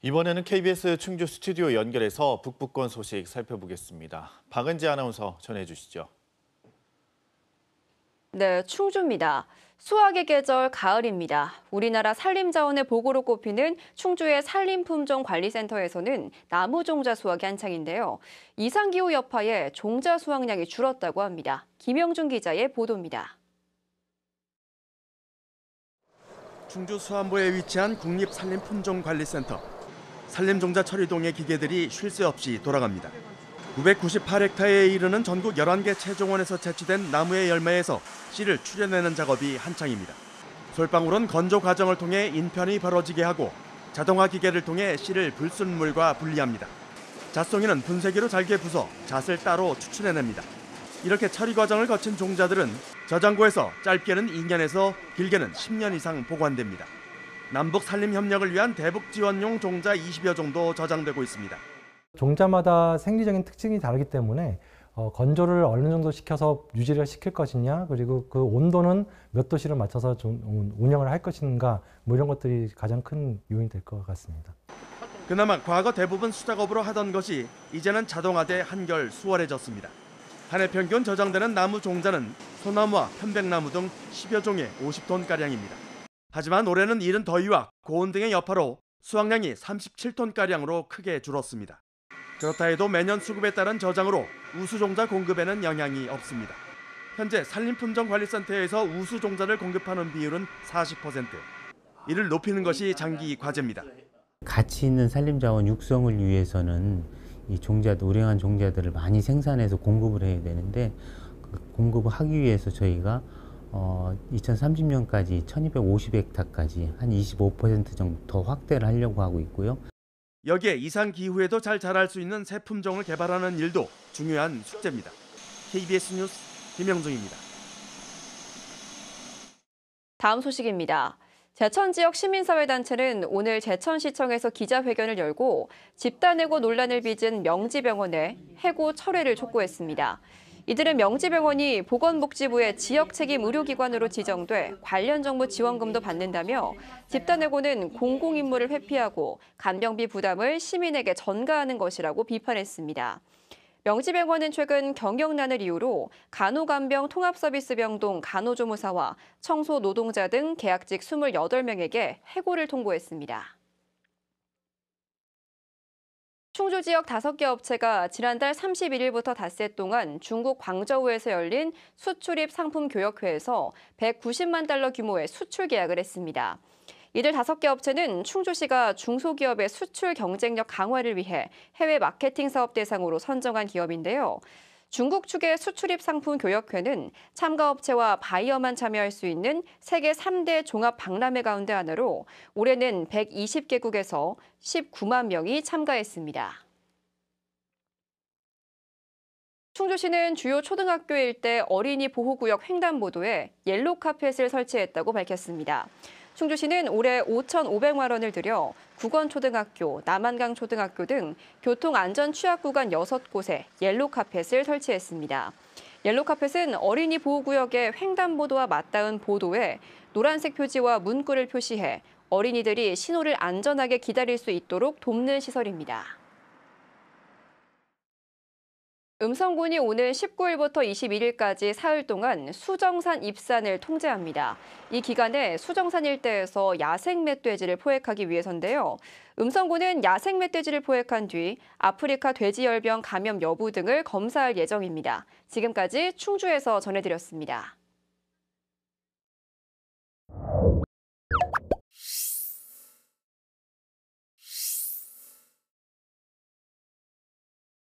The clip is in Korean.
이번에는 KBS 충주 스튜디오 연결해서 북부권 소식 살펴보겠습니다. 박은지 아나운서 전해주시죠. 네, 충주입니다. 수확의 계절 가을입니다. 우리나라 산림자원의 보고로 꼽히는 충주의 산림품종관리센터에서는 나무 종자 수확이 한창인데요. 이상기후 여파에 종자 수확량이 줄었다고 합니다. 김영준 기자의 보도입니다. 충주 수안보에 위치한 국립산림품종관리센터. 산림종자 처리동의 기계들이 쉴 새 없이 돌아갑니다. 998헥타르에 이르는 전국 11개 채종원에서 채취된 나무의 열매에서 씨를 추려내는 작업이 한창입니다. 솔방울은 건조 과정을 통해 인편이 벌어지게 하고 자동화 기계를 통해 씨를 불순물과 분리합니다. 잣송이는 분쇄기로 잘게 부숴 잣을 따로 추출해냅니다. 이렇게 처리 과정을 거친 종자들은 저장고에서 짧게는 2년에서 길게는 10년 이상 보관됩니다. 남북 산림 협력을 위한 대북 지원용 종자 20여 종도 저장되고 있습니다. 종자마다 생리적인 특징이 다르기 때문에 건조를 어느 정도 시켜서 유지를 시킬 것이냐, 그리고 그 온도는 몇 도씨로 맞춰서 좀 운영을 할 것인가, 뭐 이런 것들이 가장 큰 요인이 될 것 같습니다. 그나마 과거 대부분 수작업으로 하던 것이 이제는 자동화돼 한결 수월해졌습니다. 한 해 평균 저장되는 나무 종자는 소나무와 편백나무 등 10여 종의 50톤가량입니다. 하지만 올해는 이른 더위와 고온 등의 여파로 수확량이 37톤가량으로 크게 줄었습니다. 그렇다 해도 매년 수급에 따른 저장으로 우수종자 공급에는 영향이 없습니다. 현재 산림품종관리센터에서 우수종자를 공급하는 비율은 40%. 이를 높이는 것이 장기 과제입니다. 가치 있는 산림자원 육성을 위해서는 이 우량한 종자들을 많이 생산해서 공급을 해야 되는데 그 공급을 하기 위해서 저희가 2030년까지 1250헥타까지 한 25% 정도 더 확대를 하려고 하고 있고요. 여기에 이상 기후에도 잘 자랄 수 있는 새 품종을 개발하는 일도 중요한 숙제입니다. KBS 뉴스 김영중입니다. 다음 소식입니다. 제천 지역 시민사회단체는 오늘 제천시청에서 기자회견을 열고 집단해고 논란을 빚은 명지병원에 해고 철회를 촉구했습니다. 이들은 명지병원이 보건복지부의 지역책임 의료기관으로 지정돼 관련 정부 지원금도 받는다며 집단해고는 공공임무를 회피하고 간병비 부담을 시민에게 전가하는 것이라고 비판했습니다. 명지병원은 최근 경영난을 이유로 간호간병 통합서비스병동 간호조무사와 청소노동자 등 계약직 28명에게 해고를 통보했습니다. 충주 지역 5개 업체가 지난달 31일부터 닷새 동안 중국 광저우에서 열린 수출입 상품 교역회에서 190만 달러 규모의 수출 계약을 했습니다. 이들 5개 업체는 충주시가 중소기업의 수출 경쟁력 강화를 위해 해외 마케팅 사업 대상으로 선정한 기업인데요. 중국 측의 수출입 상품 교역회는 참가업체와 바이어만 참여할 수 있는 세계 3대 종합 박람회 가운데 하나로 올해는 120개국에서 19만 명이 참가했습니다. 충주시는 주요 초등학교 일대 어린이 보호구역 횡단보도에 옐로우 카펫을 설치했다고 밝혔습니다. 충주시는 올해 5,500만 원을 들여 국원초등학교, 남한강초등학교 등 교통안전 취약 구간 6곳에 옐로우 카펫을 설치했습니다. 옐로우 카펫은 어린이 보호구역의 횡단보도와 맞닿은 보도에 노란색 표지와 문구를 표시해 어린이들이 신호를 안전하게 기다릴 수 있도록 돕는 시설입니다. 음성군이 오늘 19일부터 21일까지 사흘 동안 수정산 입산을 통제합니다. 이 기간에 수정산 일대에서 야생 멧돼지를 포획하기 위해서인데요. 음성군은 야생 멧돼지를 포획한 뒤 아프리카 돼지열병 감염 여부 등을 검사할 예정입니다. 지금까지 충주에서 전해드렸습니다.